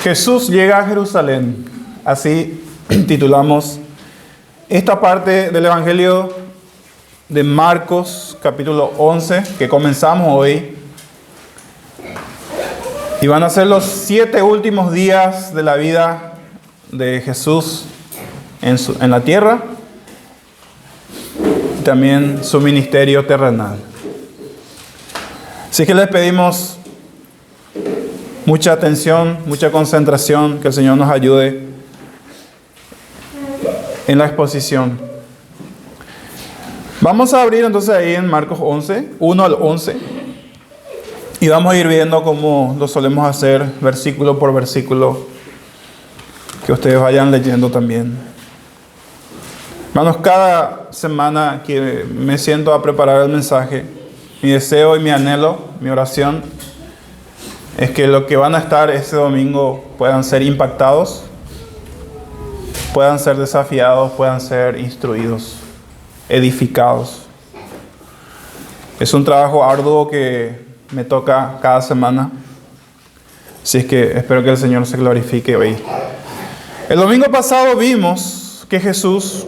Jesús llega a Jerusalén. Así titulamos esta parte del Evangelio de Marcos, capítulo 11, que comenzamos hoy. Y van a ser los 7 últimos días de la vida de Jesús en la tierra. Y también su ministerio terrenal. Así que les pedimos mucha atención, mucha concentración, que el Señor nos ayude en la exposición. Vamos a abrir entonces ahí en Marcos 11, 1 al 11, y vamos a ir viendo cómo lo solemos hacer, versículo por versículo, que ustedes vayan leyendo también. Hermanos, cada semana que me siento a preparar el mensaje, mi deseo y mi anhelo, mi oración, es que los que van a estar este domingo puedan ser impactados, puedan ser desafiados, puedan ser instruidos, edificados. Es un trabajo arduo que me toca cada semana. Así es que espero que el Señor se glorifique hoy. El domingo pasado vimos que Jesús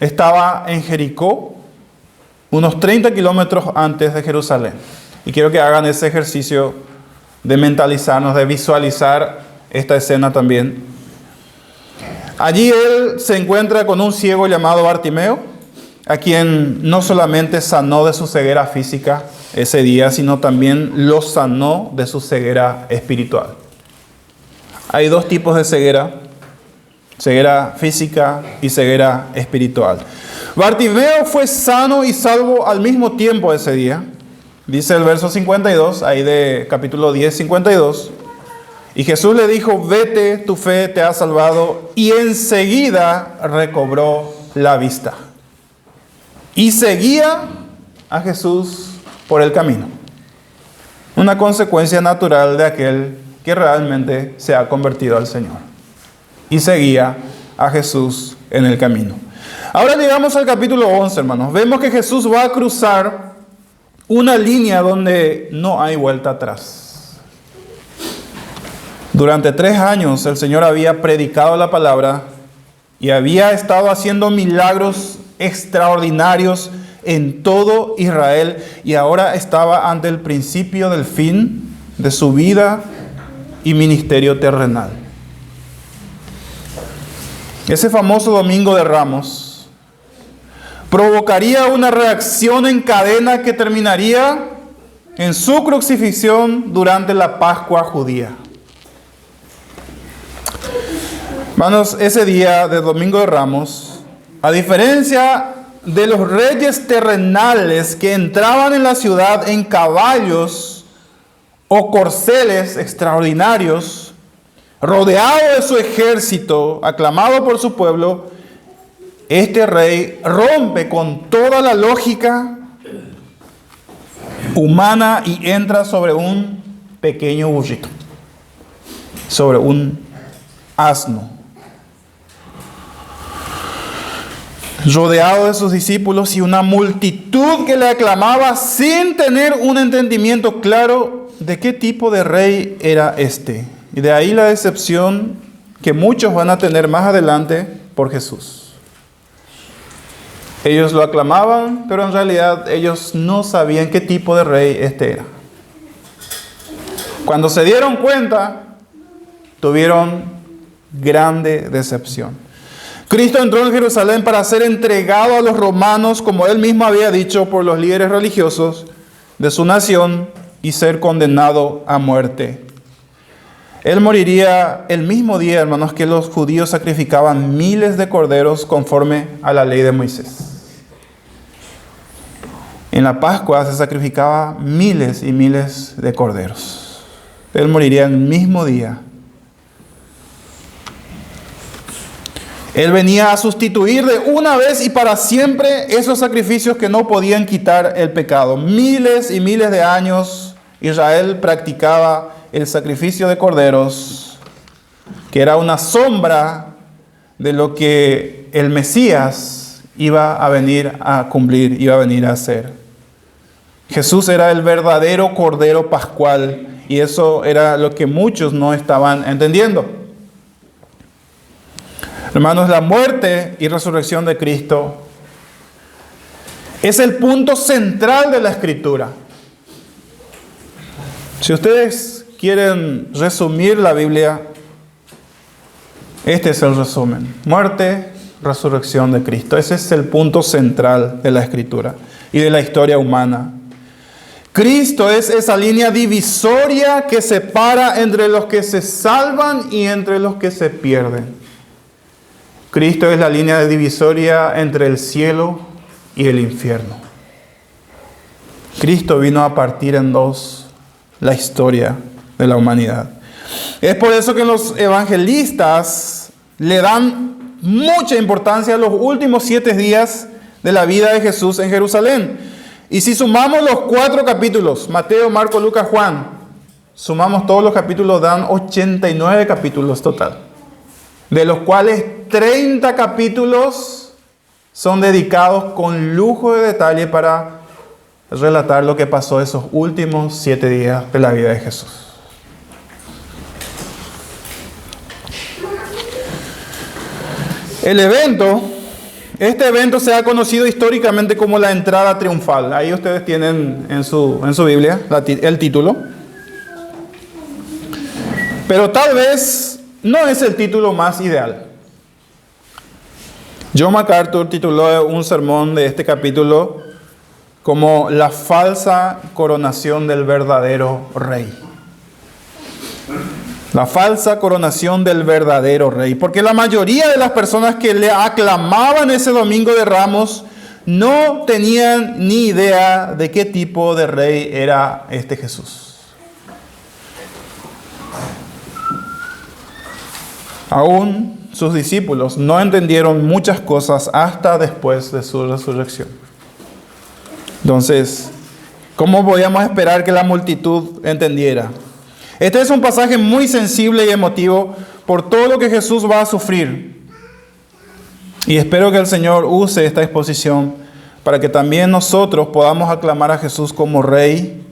estaba en Jericó, unos 30 kilómetros antes de Jerusalén. Y quiero que hagan ese ejercicio de mentalizarnos, de visualizar esta escena también. Allí él se encuentra con un ciego llamado Bartimeo, a quien no solamente sanó de su ceguera física ese día, sino también lo sanó de su ceguera espiritual. Hay 2 tipos de ceguera: ceguera física y ceguera espiritual. Bartimeo fue sano y salvo al mismo tiempo ese día. Dice el verso 52, ahí de capítulo 10, 52. Y Jesús le dijo: vete, tu fe te ha salvado. Y enseguida recobró la vista. Y seguía a Jesús por el camino. Una consecuencia natural de aquel que realmente se ha convertido al Señor. Y seguía a Jesús en el camino. Ahora llegamos al capítulo 11, hermanos. Vemos que Jesús va a cruzar una línea donde no hay vuelta atrás. Durante 3 años el Señor había predicado la palabra y había estado haciendo milagros extraordinarios en todo Israel, y ahora estaba ante el principio del fin de su vida y ministerio terrenal. Ese famoso Domingo de Ramos provocaría una reacción en cadena que terminaría en su crucifixión durante la Pascua judía. Hermanos, ese día de Domingo de Ramos, a diferencia de los reyes terrenales que entraban en la ciudad en caballos o corceles extraordinarios, rodeado de su ejército, aclamado por su pueblo, este rey rompe con toda la lógica humana y entra sobre un pequeño burrito, sobre un asno, rodeado de sus discípulos y una multitud que le aclamaba sin tener un entendimiento claro de qué tipo de rey era este. Y de ahí la decepción que muchos van a tener más adelante por Jesús. Ellos lo aclamaban, pero en realidad ellos no sabían qué tipo de rey este era. Cuando se dieron cuenta, tuvieron grande decepción. Cristo entró en Jerusalén para ser entregado a los romanos, como él mismo había dicho, por los líderes religiosos de su nación, y ser condenado a muerte. Él moriría el mismo día, hermanos, que los judíos sacrificaban miles de corderos conforme a la ley de Moisés. En la Pascua se sacrificaba miles y miles de corderos. Él moriría el mismo día. Él venía a sustituir de una vez y para siempre esos sacrificios que no podían quitar el pecado. Miles y miles de años Israel practicaba el sacrificio de corderos, que era una sombra de lo que el Mesías iba a venir a cumplir, iba a venir a hacer. Jesús era el verdadero Cordero Pascual, Y eso era lo que muchos no estaban entendiendo. Hermanos, la muerte y resurrección de Cristo es el punto central de la Escritura. Si ustedes quieren resumir la Biblia, este es el resumen: muerte, resurrección de Cristo. Ese es el punto central de la Escritura y de la historia humana. Cristo es esa línea divisoria que separa entre los que se salvan y entre los que se pierden. Cristo es la línea divisoria entre el cielo y el infierno. Cristo vino a partir en dos la historia de la humanidad. Es por eso que los evangelistas le dan mucha importancia a los últimos 7 días de la vida de Jesús en Jerusalén. Y si sumamos los 4 capítulos, Mateo, Marcos, Lucas, Juan, sumamos todos los capítulos, dan 89 capítulos total, de los cuales 30 capítulos son dedicados con lujo de detalle para relatar lo que pasó esos últimos 7 días de la vida de Jesús. Este evento se ha conocido históricamente como la entrada triunfal. Ahí ustedes tienen en su Biblia el título. Pero tal vez no es el título más ideal. John MacArthur tituló un sermón de este capítulo como la falsa coronación del verdadero rey. La falsa coronación del verdadero rey. Porque la mayoría de las personas que le aclamaban ese domingo de Ramos no tenían ni idea de qué tipo de rey era este Jesús. Aún sus discípulos no entendieron muchas cosas hasta después de su resurrección. Entonces, ¿cómo podíamos esperar que la multitud entendiera? Este es un pasaje muy sensible y emotivo por todo lo que Jesús va a sufrir. Y espero que el Señor use esta exposición para que también nosotros podamos aclamar a Jesús como Rey,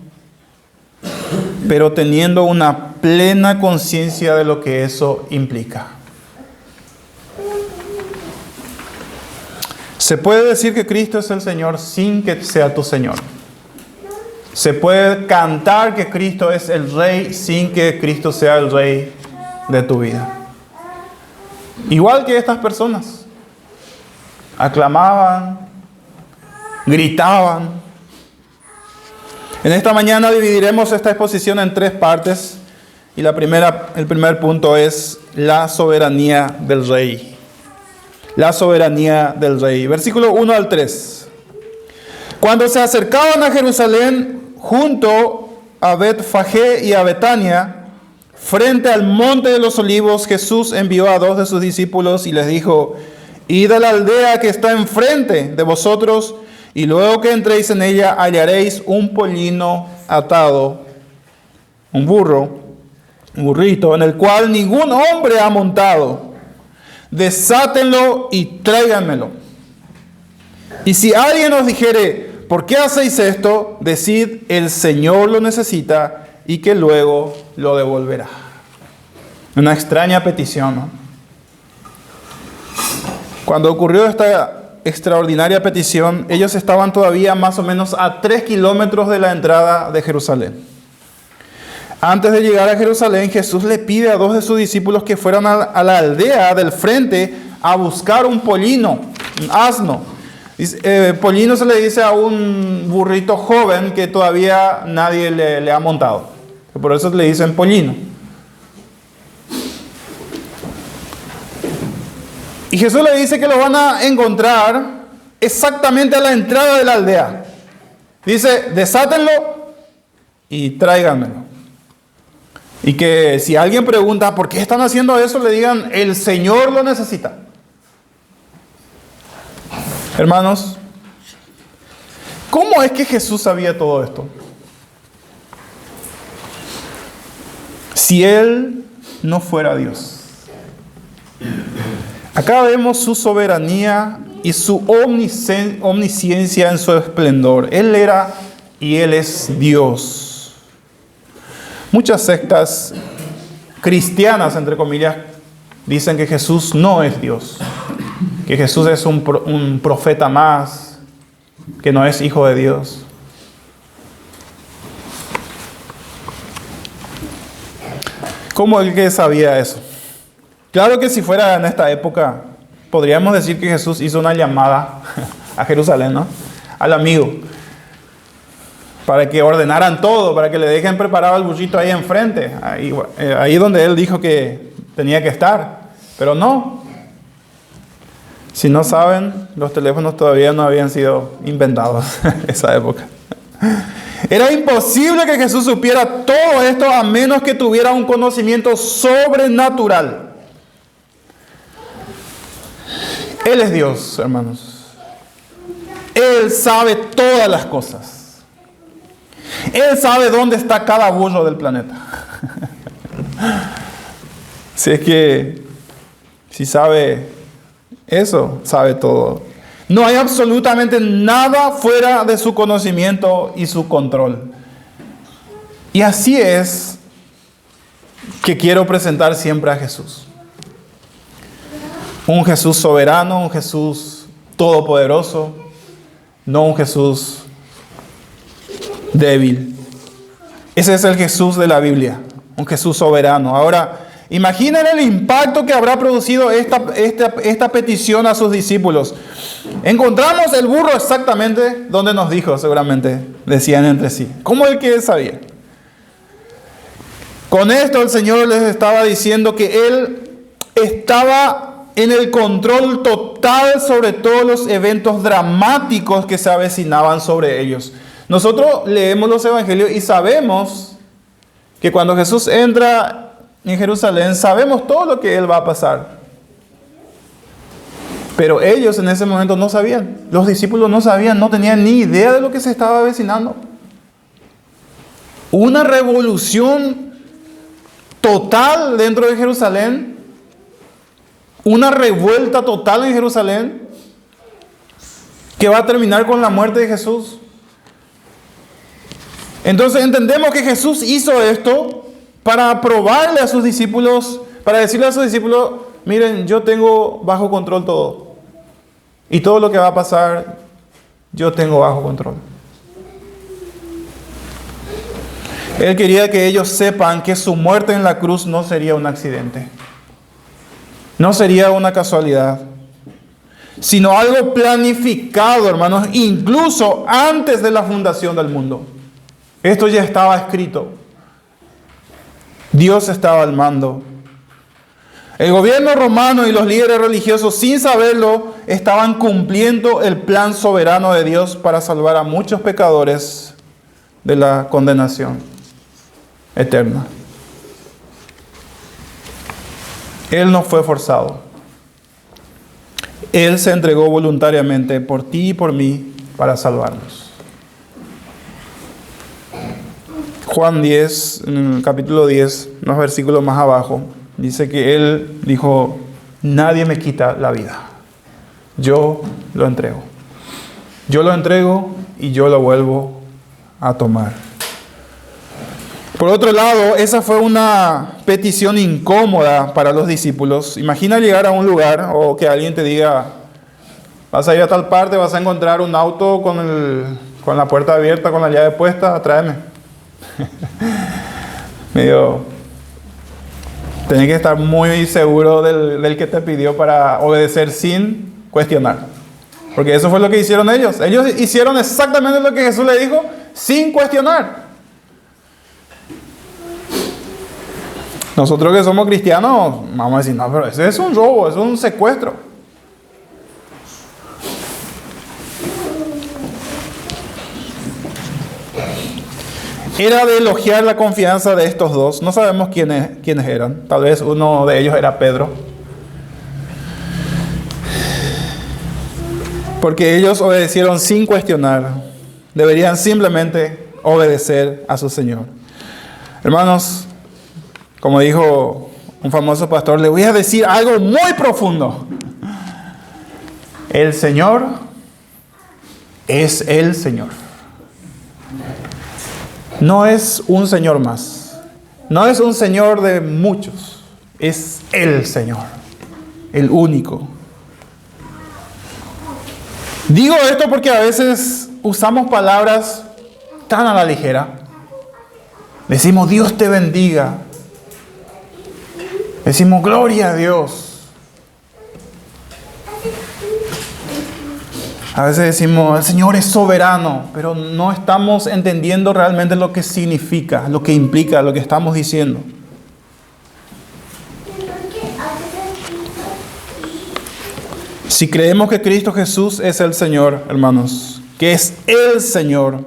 pero teniendo una plena conciencia de lo que eso implica. Se puede decir que Cristo es el Señor sin que sea tu Señor. Se puede cantar que Cristo es el Rey sin que Cristo sea el Rey de tu vida. Igual que estas personas. Aclamaban, gritaban. En esta mañana dividiremos esta exposición en 3 partes. Y el primer punto es la soberanía del Rey. La soberanía del Rey. Versículo 1 al 3. Cuando se acercaban a Jerusalén, junto a Betfagé y a Betania, frente al monte de los olivos, Jesús envió a 2 de sus discípulos y les dijo: id a la aldea que está enfrente de vosotros, y luego que entréis en ella hallaréis un pollino atado, un burrito, en el cual ningún hombre ha montado. Desátenlo y tráiganmelo. Y si alguien os dijere: ¿por qué hacéis esto?, decid: el Señor lo necesita y que luego lo devolverá. Una extraña petición, ¿no? Cuando ocurrió esta extraordinaria petición, ellos estaban todavía más o menos a 3 kilómetros de la entrada de Jerusalén. Antes de llegar a Jerusalén, Jesús le pide a 2 de sus discípulos que fueran a la aldea del frente a buscar un pollino, un asno. Pollino se le dice a un burrito joven que todavía nadie le ha montado. Por eso le dicen pollino. Y Jesús le dice que lo van a encontrar exactamente a la entrada de la aldea. Dice: desátenlo y tráiganmelo. Y que si alguien pregunta ¿por qué están haciendo eso?, le digan: el Señor lo necesita. Hermanos, ¿cómo es que Jesús sabía todo esto? Si Él no fuera Dios. Acá vemos su soberanía y su omnisciencia en su esplendor. Él era y Él es Dios. Muchas sectas cristianas, entre comillas, dicen que Jesús no es Dios, que Jesús es un profeta más, que no es hijo de Dios. ¿Cómo el que sabía eso? Claro que si fuera en esta época, podríamos decir que Jesús hizo una llamada a Jerusalén, ¿no? Al amigo, para que ordenaran todo, para que le dejen preparado el bullito ahí enfrente, ahí donde él dijo que tenía que estar. Pero no. Si no saben, los teléfonos todavía no habían sido inventados en esa época. Era imposible que Jesús supiera todo esto a menos que tuviera un conocimiento sobrenatural. Él es Dios, hermanos. Él sabe todas las cosas. Él sabe dónde está cada bullo del planeta. Si sabe eso, sabe todo. No hay absolutamente nada fuera de su conocimiento y su control. Y así es que quiero presentar siempre a Jesús. Un Jesús soberano, un Jesús todopoderoso, no un Jesús débil. Ese es el Jesús de la Biblia, un Jesús soberano. Ahora, imaginen el impacto que habrá producido esta petición a sus discípulos. Encontramos el burro exactamente donde nos dijo, seguramente, decían entre sí. ¿Cómo el que sabía? Con esto el Señor les estaba diciendo que Él estaba en el control total sobre todos los eventos dramáticos que se avecinaban sobre ellos. Nosotros leemos los evangelios y sabemos que cuando Jesús entra en Jerusalén, sabemos todo lo que Él va a pasar. Pero ellos en ese momento no sabían. Los discípulos no sabían, no tenían ni idea de lo que se estaba avecinando. Una revolución total dentro de Jerusalén. Una revuelta total en Jerusalén que va a terminar con la muerte de Jesús. Entonces entendemos que Jesús hizo esto para probarle a sus discípulos, para decirle a sus discípulos, miren, yo tengo bajo control todo. Y todo lo que va a pasar, yo tengo bajo control. Él quería que ellos sepan que su muerte en la cruz no sería un accidente. No sería una casualidad, sino algo planificado, hermanos, incluso antes de la fundación del mundo. Esto ya estaba escrito. Dios estaba al mando. El gobierno romano y los líderes religiosos, sin saberlo, estaban cumpliendo el plan soberano de Dios para salvar a muchos pecadores de la condenación eterna. Él no fue forzado. Él se entregó voluntariamente por ti y por mí para salvarnos. Juan 10, en el capítulo 10, unos versículos más abajo, dice que Él dijo, nadie me quita la vida. Yo lo entrego. Yo lo entrego y yo lo vuelvo a tomar. Por otro lado, esa fue una petición incómoda para los discípulos. Imagina llegar a un lugar o que alguien te diga, vas a ir a tal parte, vas a encontrar un auto con la puerta abierta, con la llave puesta, tráeme. Tenés que estar muy seguro del que te pidió para obedecer sin cuestionar. Porque eso fue lo que hicieron ellos. Ellos hicieron exactamente lo que Jesús le dijo sin cuestionar. Nosotros que somos cristianos, vamos a decir, no, pero ese es un robo, es un secuestro. Era de elogiar la confianza de estos dos. No sabemos quiénes eran. Tal vez uno de ellos era Pedro. Porque ellos obedecieron sin cuestionar. Deberían simplemente obedecer a su Señor. Hermanos, como dijo un famoso pastor, le voy a decir algo muy profundo. El Señor es el Señor. No es un Señor más. No es un Señor de muchos, es el Señor, el único. Digo esto porque a veces usamos palabras tan a la ligera. Decimos, Dios te bendiga. Decimos, gloria a Dios. A veces decimos, el Señor es soberano, pero no estamos entendiendo realmente lo que significa, lo que implica, lo que estamos diciendo. Si creemos que Cristo Jesús es el Señor, hermanos, que es el Señor,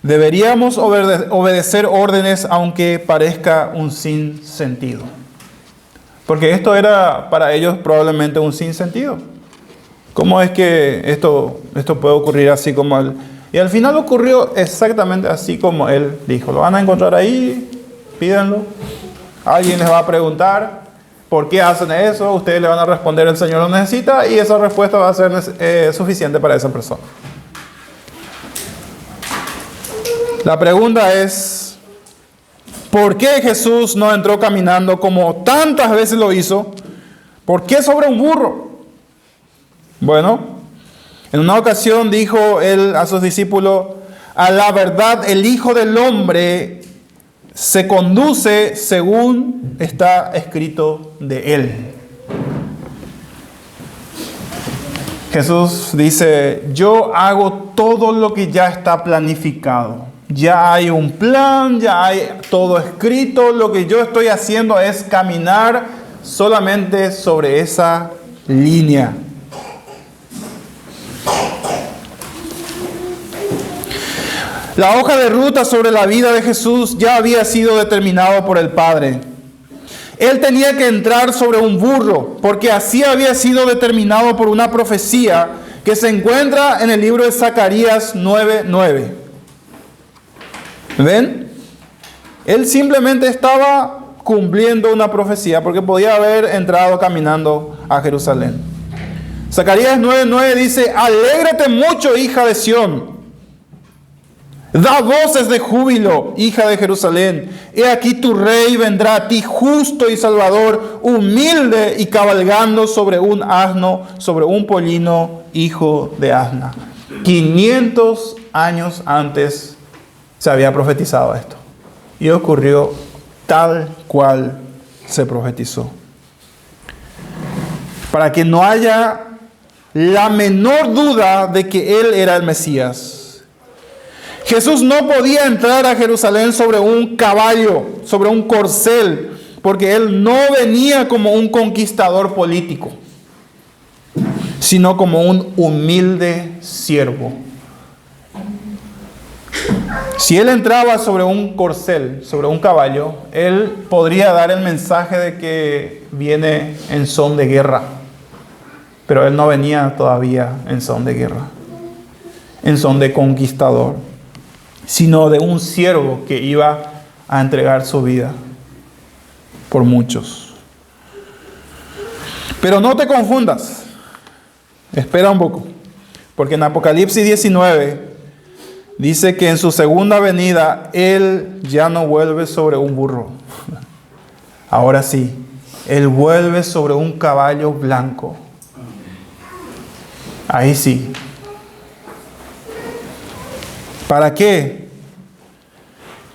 deberíamos obedecer órdenes aunque parezca un sinsentido. Porque esto era para ellos probablemente un sinsentido. ¿Cómo es que esto puede ocurrir así como él? Y al final ocurrió exactamente así como él dijo. Lo van a encontrar ahí, pídanlo. Alguien les va a preguntar por qué hacen eso. Ustedes le van a responder, el Señor lo necesita, y esa respuesta va a ser suficiente para esa persona. La pregunta es, ¿por qué Jesús no entró caminando como tantas veces lo hizo? ¿Por qué sobre un burro? Bueno, en una ocasión dijo él a sus discípulos, a la verdad el Hijo del Hombre se conduce según está escrito de él. Jesús dice, yo hago todo lo que ya está planificado. Ya hay un plan, ya hay todo escrito. Lo que yo estoy haciendo es caminar solamente sobre esa línea. La hoja de ruta sobre la vida de Jesús ya había sido determinado por el Padre. Él tenía que entrar sobre un burro, porque así había sido determinado por una profecía que se encuentra en el libro de Zacarías 9:9. ¿Ven? Él simplemente estaba cumpliendo una profecía, porque podía haber entrado caminando a Jerusalén. Zacarías 9:9 dice, alégrate mucho, hija de Sión. Da voces de júbilo, hija de Jerusalén. He aquí tu rey vendrá a ti, justo y salvador, humilde y cabalgando sobre un asno, sobre un pollino, hijo de asna. 500 años antes se había profetizado esto. Y ocurrió tal cual se profetizó. Para que no haya la menor duda de que Él era el Mesías. Jesús no podía entrar a Jerusalén sobre un caballo, sobre un corcel, porque Él no venía como un conquistador político, sino como un humilde siervo. Si Él entraba sobre un corcel, sobre un caballo, Él podría dar el mensaje de que viene en son de guerra. Pero Él no venía todavía en son de guerra, en son de conquistador, sino de un siervo que iba a entregar su vida por muchos. Pero no te confundas. Espera un poco. Porque en Apocalipsis 19 dice que en su segunda venida Él ya no vuelve sobre un burro. Ahora sí, Él vuelve sobre un caballo blanco. Ahí sí. ¿Para qué?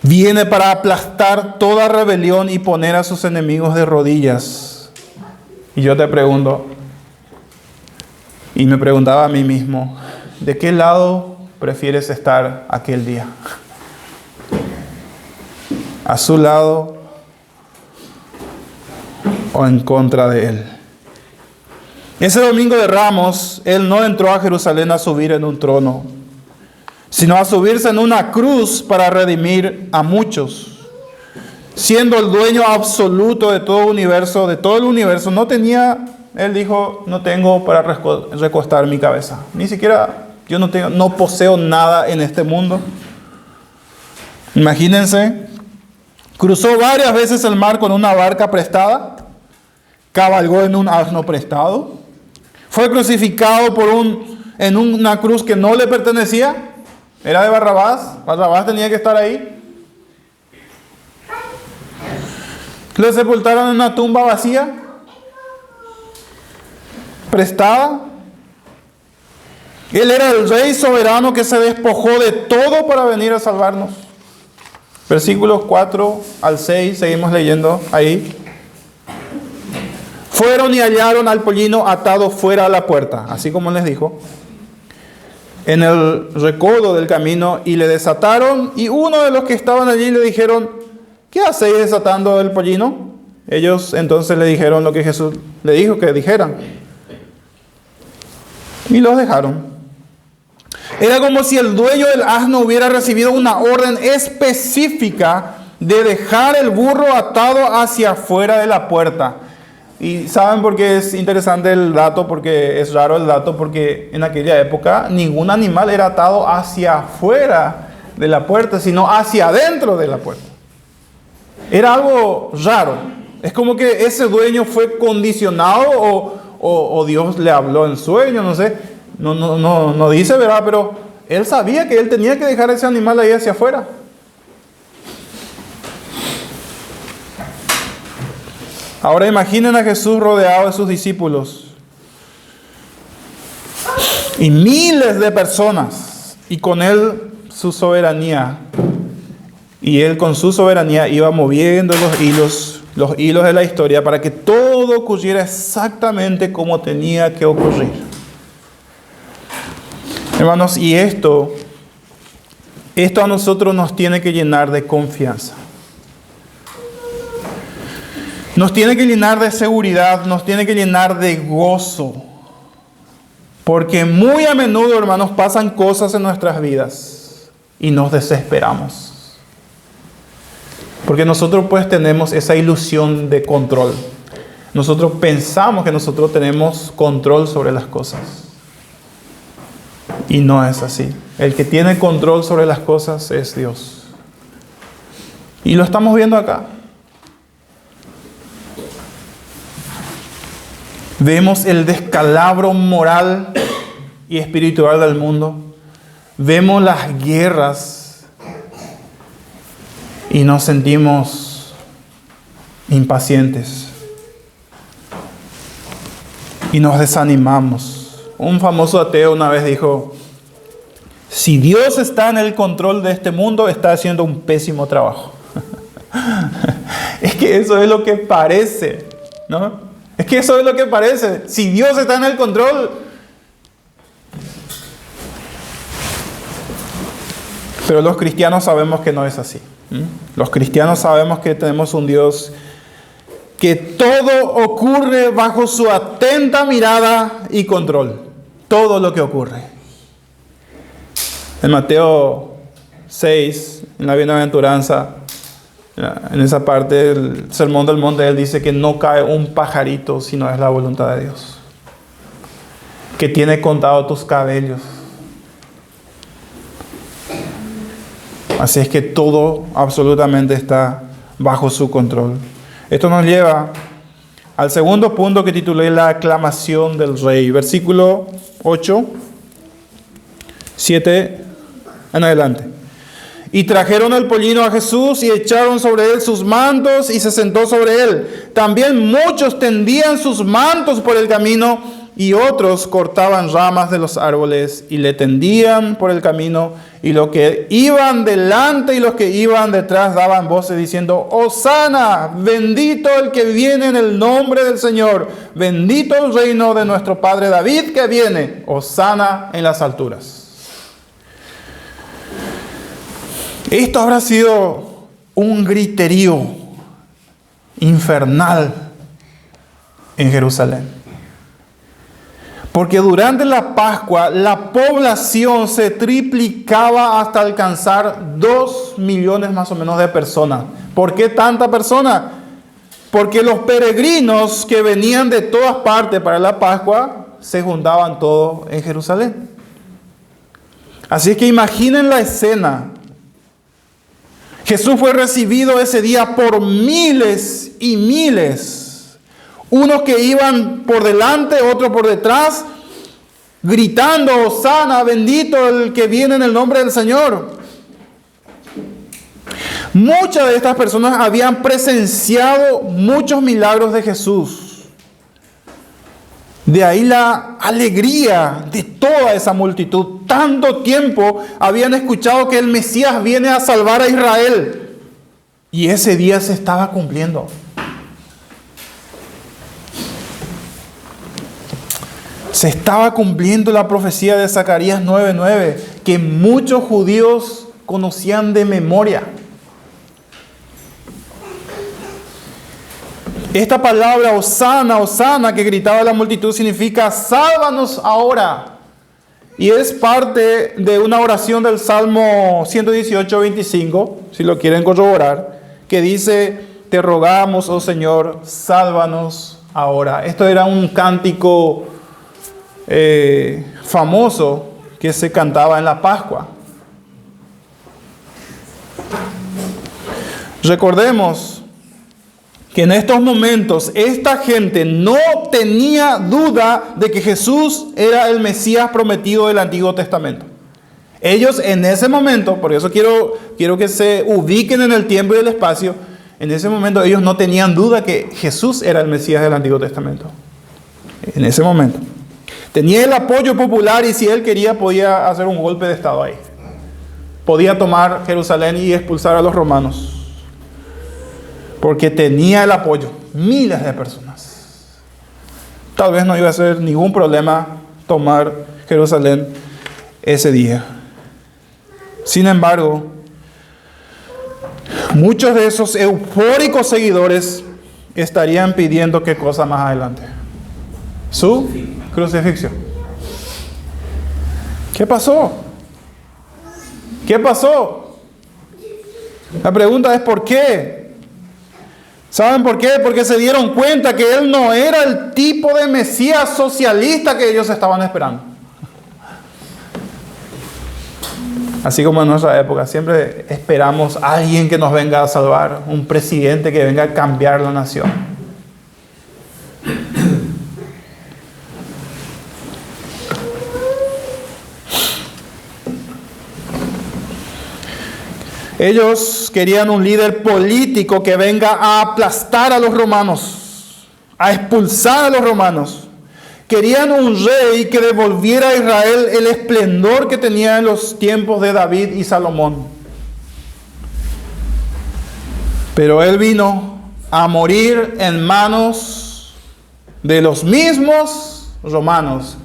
Viene para aplastar toda rebelión y poner a sus enemigos de rodillas. Y yo te pregunto, y me preguntaba a mí mismo, ¿de qué lado prefieres estar aquel día? ¿A su lado o en contra de Él? Ese domingo de Ramos, Él no entró a Jerusalén a subir en un trono, sino a subirse en una cruz para redimir a muchos. Siendo el dueño absoluto de todo el universo, no tenía, Él dijo, no tengo para recostar mi cabeza. Ni siquiera, yo no poseo nada en este mundo. Imagínense, cruzó varias veces el mar con una barca prestada, cabalgó en un asno prestado, fue crucificado en una cruz que no le pertenecía. Era de Barrabás. Barrabás tenía que estar ahí. Le sepultaron en una tumba vacía, prestada. Él era el rey soberano que se despojó de todo para venir a salvarnos. Versículos 4 al 6, seguimos leyendo ahí. Fueron y hallaron al pollino atado fuera a la puerta, así como les dijo, en el recodo del camino, y le desataron, y uno de los que estaban allí le dijeron: ¿qué hacéis desatando el pollino? Ellos entonces le dijeron lo que Jesús le dijo que dijeran, y los dejaron. Era como si el dueño del asno hubiera recibido una orden específica de dejar el burro atado hacia afuera de la puerta. Y ¿saben por qué es interesante el dato? Porque es raro el dato, porque en aquella época ningún animal era atado hacia afuera de la puerta, sino hacia adentro de la puerta. Era algo raro. Es como que ese dueño fue condicionado o Dios le habló en sueño, no sé. No dice, ¿verdad? Pero él sabía que él tenía que dejar ese animal ahí hacia afuera. Ahora imaginen a Jesús rodeado de sus discípulos y miles de personas, y con él su soberanía. Y él con su soberanía iba moviendo los hilos de la historia para que todo ocurriera exactamente como tenía que ocurrir. Hermanos, y esto a nosotros nos tiene que llenar de confianza. Nos tiene que llenar de seguridad, nos tiene que llenar de gozo. Porque muy a menudo, hermanos, pasan cosas en nuestras vidas y nos desesperamos. Porque nosotros pues tenemos esa ilusión de control. Nosotros pensamos que nosotros tenemos control sobre las cosas. Y no es así. El que tiene control sobre las cosas es Dios. Y lo estamos viendo acá. Vemos el descalabro moral y espiritual del mundo. Vemos las guerras y nos sentimos impacientes. Y nos desanimamos. Un famoso ateo una vez dijo: si Dios está en el control de este mundo, está haciendo un pésimo trabajo. Es que eso es lo que parece, ¿no? Es que eso es lo que parece. Si Dios está en el control. Pero los cristianos sabemos que no es así. Los cristianos sabemos que tenemos un Dios que todo ocurre bajo su atenta mirada y control. Todo lo que ocurre. En Mateo 6, en la bienaventuranza, en esa parte del Sermón del Monte, él dice que no cae un pajarito si no es la voluntad de Dios. Que tiene contado tus cabellos. Así es que todo absolutamente está bajo su control. Esto nos lleva al segundo punto que titulé la aclamación del rey. Versículo 8, 7 en adelante. Y trajeron el pollino a Jesús y echaron sobre él sus mantos y se sentó sobre él. También muchos tendían sus mantos por el camino y otros cortaban ramas de los árboles y le tendían por el camino. Y los que iban delante y los que iban detrás daban voces diciendo: Hosana, bendito el que viene en el nombre del Señor. Bendito el reino de nuestro padre David que viene. Hosana en las alturas. Esto habrá sido un griterío infernal en Jerusalén. Porque durante la Pascua la población se triplicaba hasta alcanzar 2 millones más o menos de personas. ¿Por qué tanta persona? Porque los peregrinos que venían de todas partes para la Pascua se juntaban todos en Jerusalén. Así que imaginen la escena. Jesús fue recibido ese día por miles y miles. Unos que iban por delante, otros por detrás, gritando: Hosana, bendito el que viene en el nombre del Señor. Muchas de estas personas habían presenciado muchos milagros de Jesús. De ahí la alegría de toda esa multitud. Tanto tiempo habían escuchado que el Mesías viene a salvar a Israel. Y ese día se estaba cumpliendo. Se estaba cumpliendo la profecía de Zacarías 9:9, que muchos judíos conocían de memoria. Esta palabra Hosana, Hosana, que gritaba la multitud, significa sálvanos ahora. Y es parte de una oración del Salmo 118:25, si lo quieren corroborar, que dice: te rogamos, oh Señor, sálvanos ahora. Esto era un cántico famoso que se cantaba en la Pascua. Recordemos que en estos momentos esta gente no tenía duda de que Jesús era el Mesías prometido del Antiguo Testamento. Ellos en ese momento, por eso quiero que se ubiquen en el tiempo y el espacio, en ese momento ellos no tenían duda que Jesús era el Mesías del Antiguo Testamento. En ese momento. Tenía el apoyo popular y si él quería podía hacer un golpe de estado ahí. Podía tomar Jerusalén y expulsar a los romanos. Porque tenía el apoyo. Miles de personas. Tal vez no iba a ser ningún problema tomar Jerusalén ese día. Sin embargo, muchos de esos eufóricos seguidores estarían pidiendo ¿qué cosa más adelante? Su crucifixión. ¿Qué pasó? ¿Qué pasó? La pregunta es ¿por qué? ¿Saben por qué? Porque se dieron cuenta que él no era el tipo de Mesías socialista que ellos estaban esperando. Así como en nuestra época, siempre esperamos a alguien que nos venga a salvar, un presidente que venga a cambiar la nación. Ellos querían un líder político que venga a aplastar a los romanos, a expulsar a los romanos. Querían un rey que devolviera a Israel el esplendor que tenía en los tiempos de David y Salomón. Pero él vino a morir en manos de los mismos romanos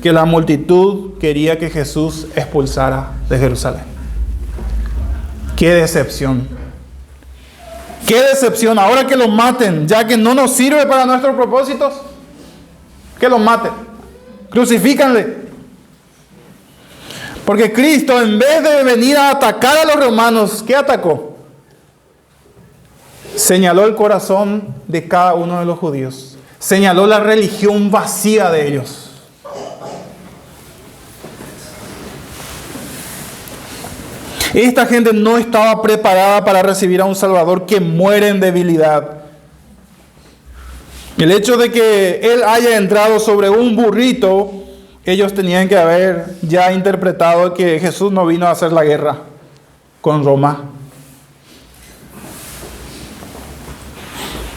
que la multitud quería que Jesús expulsara de Jerusalén. ¡Qué decepción! ¡Qué decepción! Ahora que lo maten, ya que no nos sirve para nuestros propósitos, que lo maten. Crucifícanle. Porque Cristo, en vez de venir a atacar a los romanos, ¿qué atacó? Señaló el corazón de cada uno de los judíos. Señaló la religión vacía de ellos. Esta gente no estaba preparada para recibir a un Salvador que muere en debilidad. El hecho de que Él haya entrado sobre un burrito, ellos tenían que haber ya interpretado que Jesús no vino a hacer la guerra con Roma.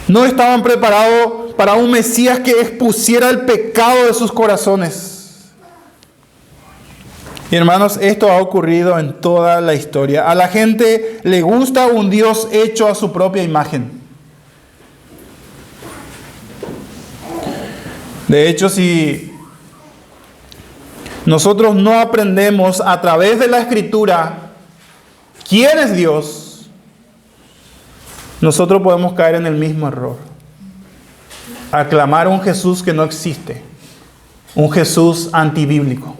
No estaban preparados para un Mesías que expusiera el pecado de sus corazones. Y hermanos, esto ha ocurrido en toda la historia. A la gente le gusta un Dios hecho a su propia imagen. De hecho, si nosotros no aprendemos a través de la Escritura quién es Dios, nosotros podemos caer en el mismo error. Aclamar a un Jesús que no existe. Un Jesús antibíblico.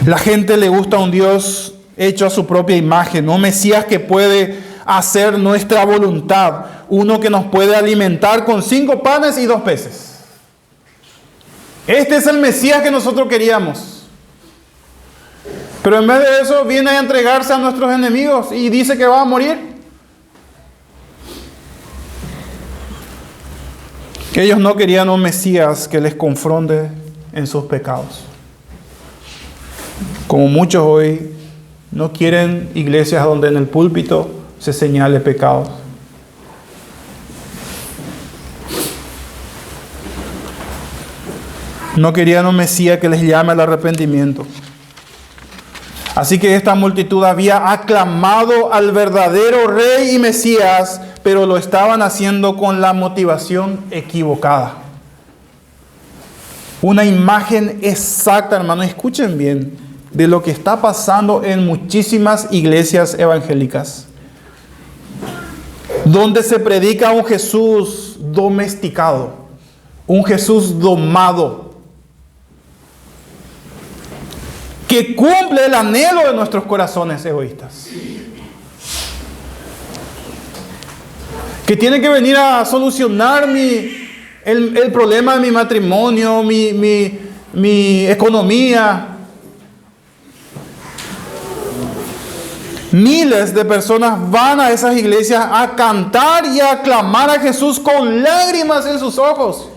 La gente le gusta un Dios hecho a su propia imagen, un Mesías que puede hacer nuestra voluntad, uno que nos puede alimentar con 5 panes y 2 peces. Este es el Mesías que nosotros queríamos. Pero en vez de eso viene a entregarse a nuestros enemigos y dice que va a morir. Que ellos no querían un Mesías que les confronte en sus pecados. Como muchos hoy No quieren iglesias donde en el púlpito se señale pecados. No querían un Mesías que les llame al arrepentimiento. Así que esta multitud había aclamado al verdadero Rey y Mesías, pero lo estaban haciendo con la motivación equivocada. Una imagen exacta, hermanos, escuchen bien, de lo que está pasando en muchísimas iglesias evangélicas, donde se predica un Jesús domesticado, un Jesús domado, que cumple el anhelo de nuestros corazones egoístas, que tiene que venir a solucionar el problema de mi matrimonio, mi economía. Miles de personas van a esas iglesias a cantar y a aclamar a Jesús con lágrimas en sus ojos,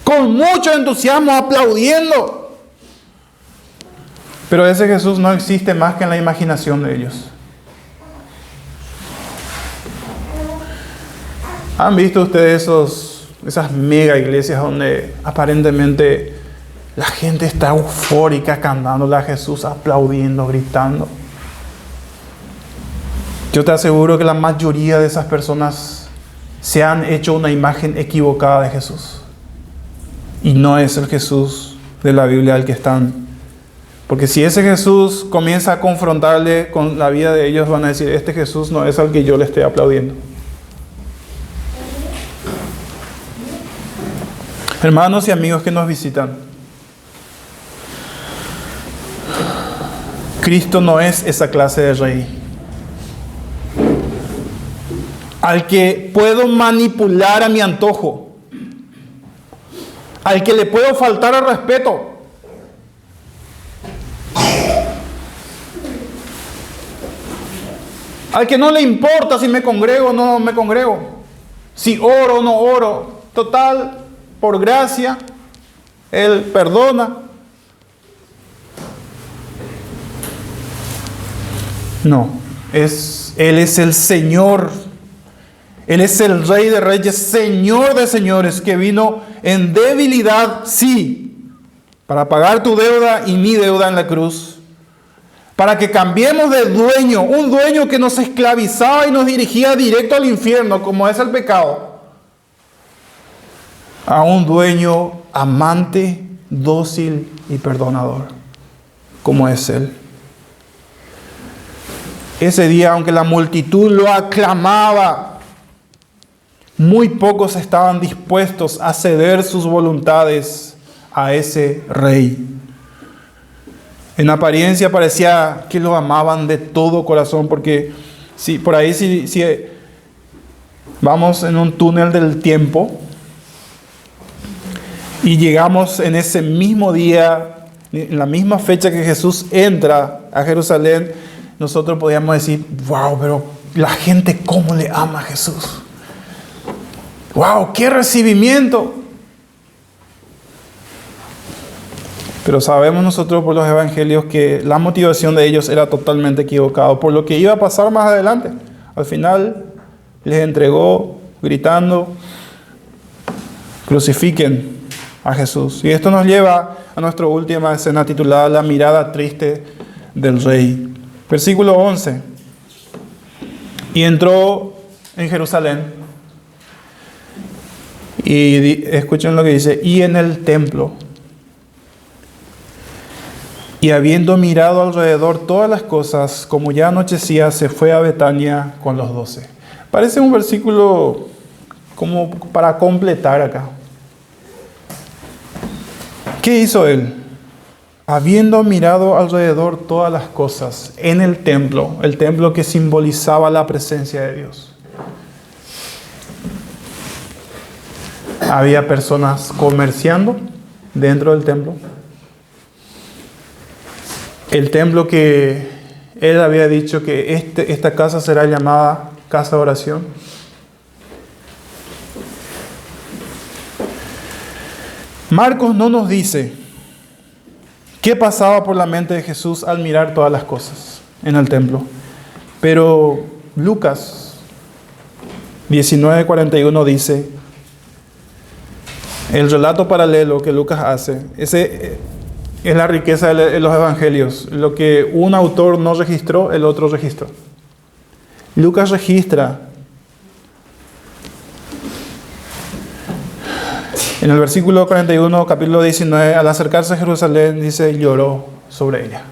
con mucho entusiasmo, aplaudiendo. Pero ese Jesús no existe más que en la imaginación de ellos. ¿Han visto ustedes esas mega iglesias donde aparentemente la gente está eufórica cantándole a Jesús, aplaudiendo, gritando? Yo te aseguro que la mayoría de esas personas se han hecho una imagen equivocada de Jesús. Y no es el Jesús de la Biblia al que están. Porque si ese Jesús comienza a confrontarle con la vida de ellos, van a decir, este Jesús no es al que yo le estoy aplaudiendo. Hermanos y amigos que nos visitan, Cristo no es esa clase de rey al que puedo manipular a mi antojo, al que le puedo faltar al respeto, al que no le importa si me congrego o no me congrego, si oro o no oro. Total, por gracia, Él perdona. No, Él es el Señor. Él es el Rey de Reyes, Señor de Señores, que vino en debilidad, sí, para pagar tu deuda y mi deuda en la cruz. Para que cambiemos de dueño, un dueño que nos esclavizaba y nos dirigía directo al infierno, como es el pecado, a un dueño amante, dócil y perdonador, como es Él. Ese día, aunque la multitud lo aclamaba, muy pocos estaban dispuestos a ceder sus voluntades a ese Rey. En apariencia parecía que lo amaban de todo corazón, porque si vamos en un túnel del tiempo y llegamos en ese mismo día, en la misma fecha que Jesús entra a Jerusalén, nosotros podíamos decir, wow, pero la gente cómo le ama a Jesús. Wow, qué recibimiento. Pero sabemos nosotros por los evangelios que la motivación de ellos era totalmente equivocada por lo que iba a pasar más adelante. Al final les entregó gritando, crucifiquen a Jesús. Y esto nos lleva a nuestra última escena titulada La mirada triste del Rey. Versículo 11. Y entró en Jerusalén. Y escuchen lo que dice, y en el templo. Y habiendo mirado alrededor todas las cosas, como ya anochecía, se fue a Betania con los 12. Parece un versículo como para completar acá. ¿Qué hizo él? Habiendo mirado alrededor todas las cosas en el templo que simbolizaba la presencia de Dios. Había personas comerciando dentro del templo. El templo que él había dicho que esta casa será llamada casa de oración. Marcos no nos dice ¿Qué pasaba por la mente de Jesús al mirar todas las cosas en el templo? Pero Lucas 19:41 dice, el relato paralelo que Lucas hace, ese es la riqueza de los evangelios. Lo que un autor no registró, el otro registró. Lucas registra en el versículo 41, capítulo 19, al acercarse a Jerusalén, dice, lloró sobre ella.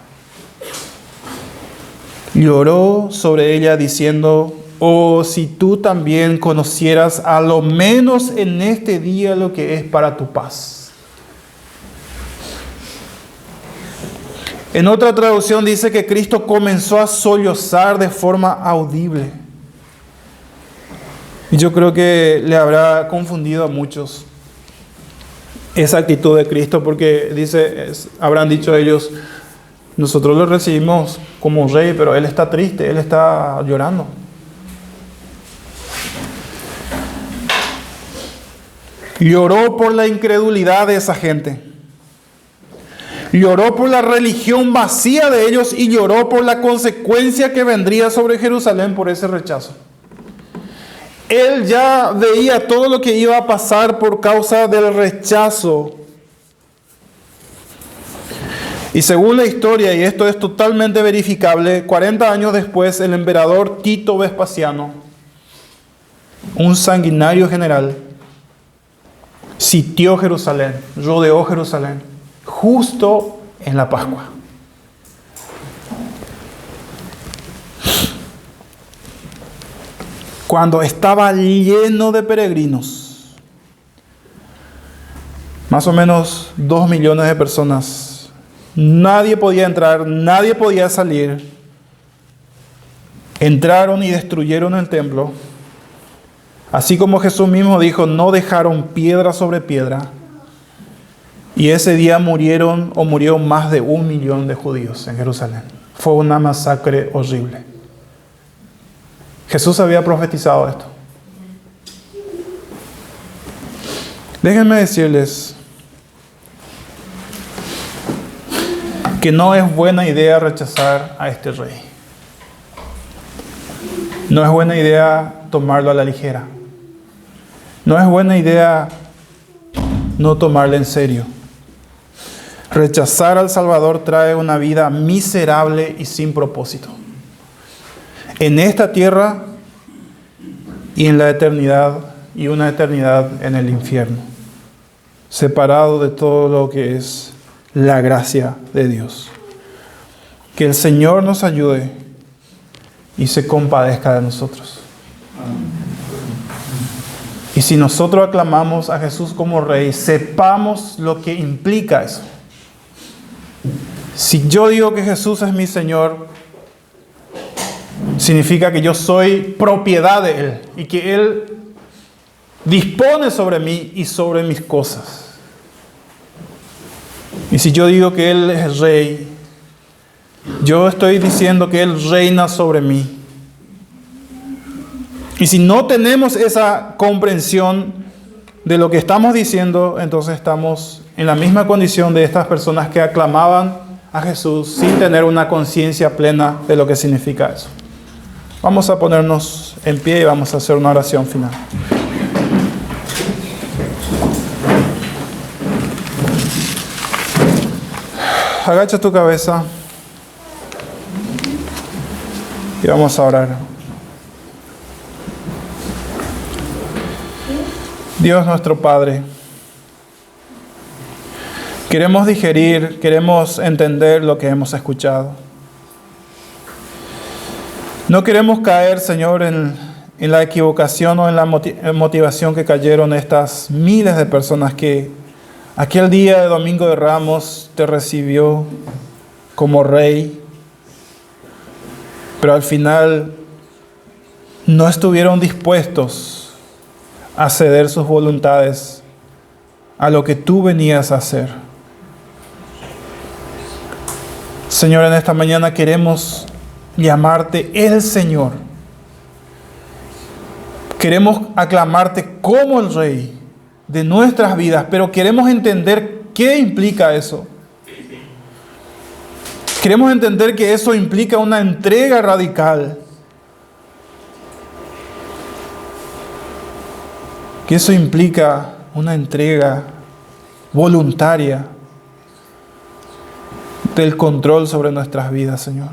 Lloró sobre ella diciendo, oh, si tú también conocieras a lo menos en este día lo que es para tu paz. En otra traducción dice que Cristo comenzó a sollozar de forma audible. Y yo creo que le habrá confundido a muchos esa actitud de Cristo, porque habrán dicho ellos, nosotros lo recibimos como rey, pero Él está triste, Él está llorando. Lloró por la incredulidad de esa gente. Lloró por la religión vacía de ellos y lloró por la consecuencia que vendría sobre Jerusalén por ese rechazo. Él ya veía todo lo que iba a pasar por causa del rechazo. Y según la historia, y esto es totalmente verificable, 40 años después, el emperador Tito Vespasiano, un sanguinario general, sitió Jerusalén, rodeó Jerusalén, justo en la Pascua. Cuando estaba lleno de peregrinos, más o menos 2 millones de personas, nadie podía entrar, nadie podía salir, entraron y destruyeron el templo, así como Jesús mismo dijo, no dejaron piedra sobre piedra, y ese día murió más de 1 millón de judíos en Jerusalén. Fue una masacre horrible. Jesús había profetizado esto. Déjenme decirles que no es buena idea rechazar a este rey. No es buena idea tomarlo a la ligera. No es buena idea no tomarlo en serio. Rechazar al Salvador trae una vida miserable y sin propósito. En esta tierra y en la eternidad, y una eternidad en el infierno, separado de todo lo que es la gracia de Dios. Que el Señor nos ayude y se compadezca de nosotros. Y si nosotros aclamamos a Jesús como Rey, sepamos lo que implica eso. Si yo digo que Jesús es mi Señor, significa que yo soy propiedad de Él y que Él dispone sobre mí y sobre mis cosas. Y si yo digo que Él es Rey, yo estoy diciendo que Él reina sobre mí. Y si no tenemos esa comprensión de lo que estamos diciendo, entonces estamos en la misma condición de estas personas que aclamaban a Jesús sin tener una conciencia plena de lo que significa eso. Vamos a ponernos en pie y vamos a hacer una oración final. Agacha tu cabeza y vamos a orar. Dios nuestro Padre, queremos digerir, queremos entender lo que hemos escuchado. No queremos caer, Señor, en la equivocación o en la motivación que cayeron estas miles de personas que aquel día de Domingo de Ramos te recibió como Rey, pero al final no estuvieron dispuestos a ceder sus voluntades a lo que tú venías a hacer. Señor, en esta mañana queremos llamarte el Señor. Queremos aclamarte como el Rey de nuestras vidas, pero queremos entender qué implica eso. Queremos entender que eso implica una entrega radical. Que eso implica una entrega voluntaria del control sobre nuestras vidas, Señor.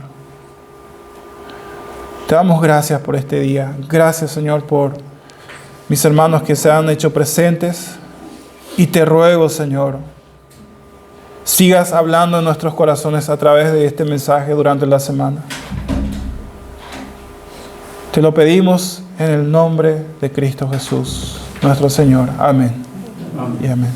Te damos gracias por este día. Gracias, Señor, por mis hermanos que se han hecho presentes. Y te ruego, Señor, sigas hablando en nuestros corazones a través de este mensaje durante la semana. Te lo pedimos en el nombre de Cristo Jesús, nuestro Señor. Amén. Y amén.